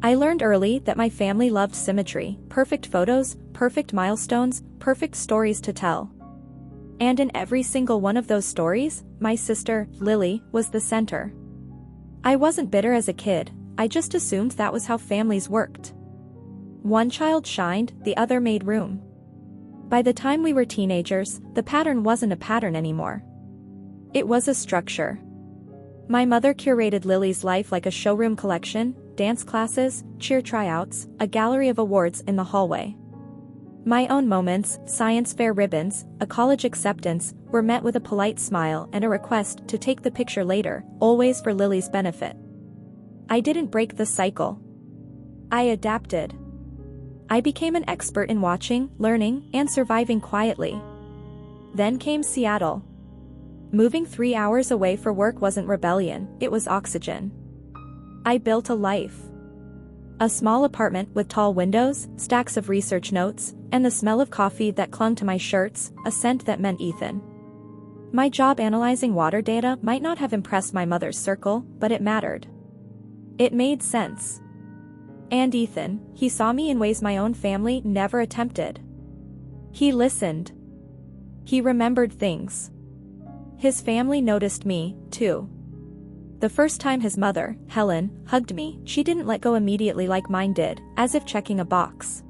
I learned early that my family loved symmetry, perfect photos, perfect milestones, perfect stories to tell. And in every single one of those stories, my sister, Lily, was the center. I wasn't bitter as a kid, I just assumed that was how families worked. One child shined, the other made room. By the time we were teenagers, the pattern wasn't a pattern anymore. It was a structure. My mother curated Lily's life like a showroom collection, dance classes, cheer tryouts, a gallery of awards in the hallway. My own moments, science fair ribbons, a college acceptance, were met with a polite smile and a request to take the picture later, always for Lily's benefit. I didn't break the cycle. I adapted. I became an expert in watching, learning, and surviving quietly. Then came Seattle. Moving 3 hours away for work wasn't rebellion, it was oxygen. I built a life. A small apartment with tall windows, stacks of research notes, and the smell of coffee that clung to my shirts, a scent that meant Ethan. My job analyzing water data might not have impressed my mother's circle, but it mattered. It made sense. And Ethan, he saw me in ways my own family never attempted. He listened. He remembered things. His family noticed me, too. The first time his mother, Helen, hugged me, she didn't let go immediately like mine did, as if checking a box.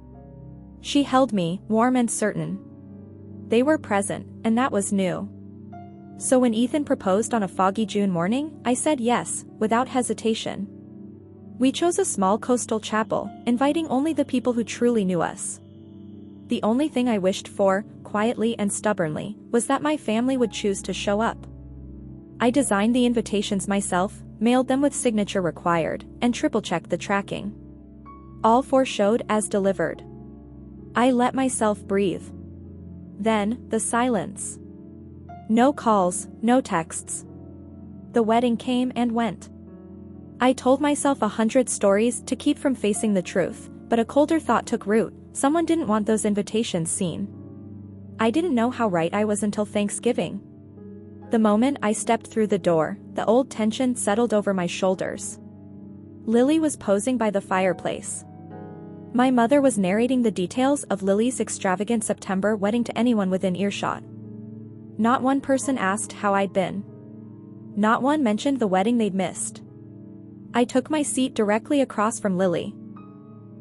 She held me, warm and certain. They were present, and that was new. So when Ethan proposed on a foggy June morning, I said yes, without hesitation. We chose a small coastal chapel, inviting only the people who truly knew us. The only thing I wished for, quietly and stubbornly, was that my family would choose to show up. I designed the invitations myself, mailed them with signature required, and triple-checked the tracking. All 4 showed as delivered. I let myself breathe. Then, the silence. No calls, no texts. The wedding came and went. I told myself 100 stories to keep from facing the truth, but a colder thought took root: someone didn't want those invitations seen. I didn't know how right I was until Thanksgiving. The moment I stepped through the door, the old tension settled over my shoulders. Lily was posing by the fireplace. My mother was narrating the details of Lily's extravagant September wedding to anyone within earshot. Not one person asked how I'd been. Not one mentioned the wedding they'd missed. I took my seat directly across from Lily.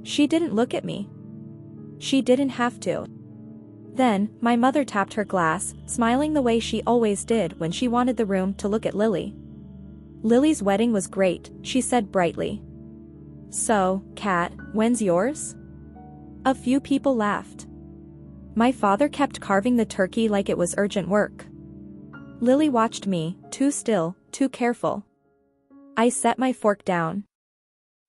She didn't look at me. She didn't have to. Then, my mother tapped her glass, smiling the way she always did when she wanted the room to look at Lily. Lily's wedding was great, she said brightly. So, Kat, when's yours? A few people laughed. My father kept carving the turkey like it was urgent work. Lily watched me, too still, too careful. I set my fork down.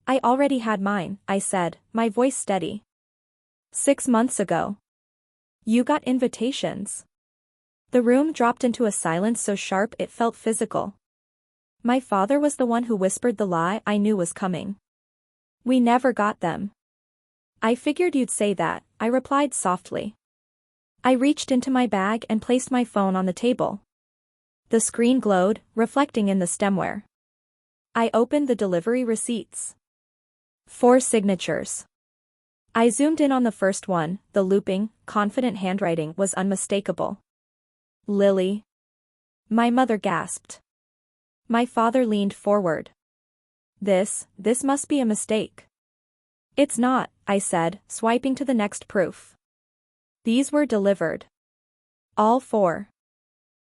I already had mine, I said, my voice steady. 6 months ago. You got invitations. The room dropped into a silence so sharp it felt physical. My father was the one who whispered the lie I knew was coming. We never got them. I figured you'd say that, I replied softly. I reached into my bag and placed my phone on the table. The screen glowed, reflecting in the stemware. I opened the delivery receipts. 4 signatures. I zoomed in on the first one, the looping, confident handwriting was unmistakable. Lily. My mother gasped. My father leaned forward. This must be a mistake. It's not, I said, swiping to the next proof. These were delivered. All 4.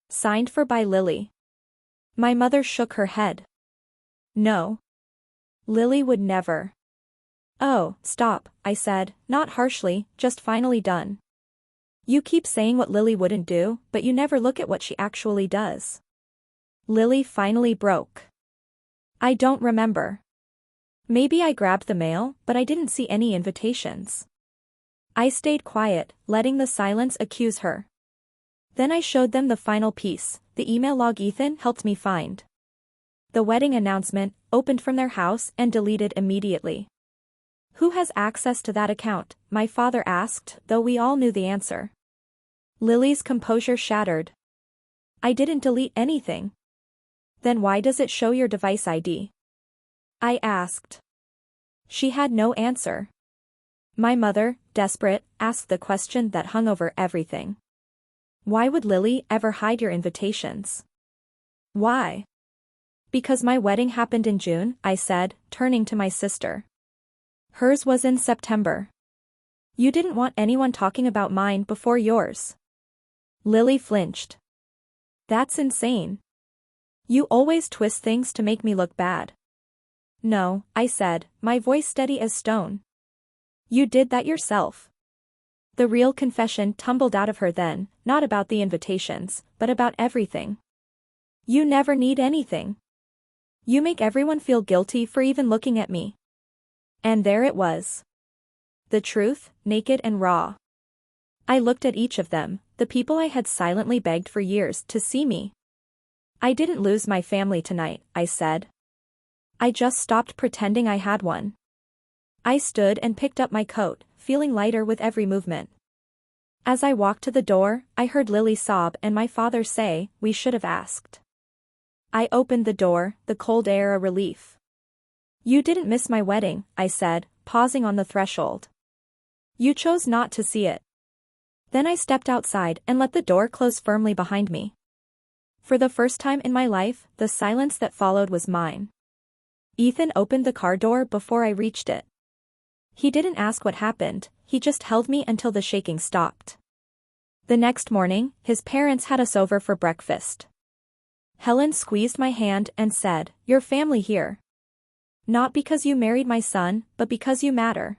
Signed for by Lily. My mother shook her head. No. Lily would never. Oh, stop, I said, not harshly, just finally done. You keep saying what Lily wouldn't do, but you never look at what she actually does. Lily finally broke. I don't remember. Maybe I grabbed the mail, but I didn't see any invitations. I stayed quiet, letting the silence accuse her. Then I showed them the final piece, the email log Ethan helped me find. The wedding announcement, opened from their house and deleted immediately. Who has access to that account? My father asked, though we all knew the answer. Lily's composure shattered. I didn't delete anything. Then why does it show your device ID? I asked. She had no answer. My mother, desperate, asked the question that hung over everything. Why would Lily ever hide your invitations? Why? Because my wedding happened in June, I said, turning to my sister. Hers was in September. You didn't want anyone talking about mine before yours. Lily flinched. That's insane. You always twist things to make me look bad. No, I said, my voice steady as stone. You did that yourself. The real confession tumbled out of her then, not about the invitations, but about everything. You never need anything. You make everyone feel guilty for even looking at me. And there it was. The truth, naked and raw. I looked at each of them, the people I had silently begged for years to see me. I didn't lose my family tonight, I said. I just stopped pretending I had one. I stood and picked up my coat, feeling lighter with every movement. As I walked to the door, I heard Lily sob and my father say, we should have asked. I opened the door, the cold air a relief. You didn't miss my wedding, I said, pausing on the threshold. You chose not to see it. Then I stepped outside and let the door close firmly behind me. For the first time in my life, the silence that followed was mine. Ethan opened the car door before I reached it. He didn't ask what happened, he just held me until the shaking stopped. The next morning, his parents had us over for breakfast. Helen squeezed my hand and said, "Your family here. Not because you married my son, but because you matter."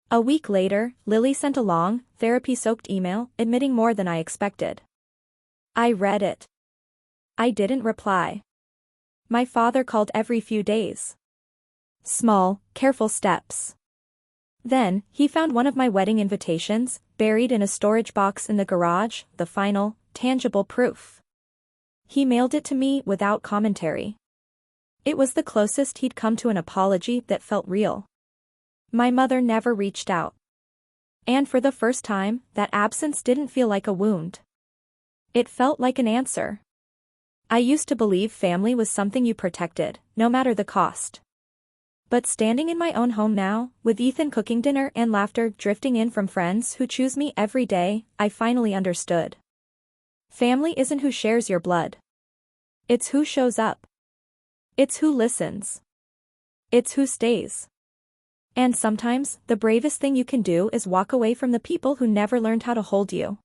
A week later, Lily sent a long, therapy-soaked email, admitting more than I expected. I read it. I didn't reply. My father called every few days. Small, careful steps. Then, he found one of my wedding invitations, buried in a storage box in the garage, the final, tangible proof. He mailed it to me without commentary. It was the closest he'd come to an apology that felt real. My mother never reached out. And for the first time, that absence didn't feel like a wound. It felt like an answer. I used to believe family was something you protected, no matter the cost. But standing in my own home now, with Ethan cooking dinner and laughter drifting in from friends who choose me every day, I finally understood. Family isn't who shares your blood. It's who shows up. It's who listens. It's who stays. And sometimes, the bravest thing you can do is walk away from the people who never learned how to hold you.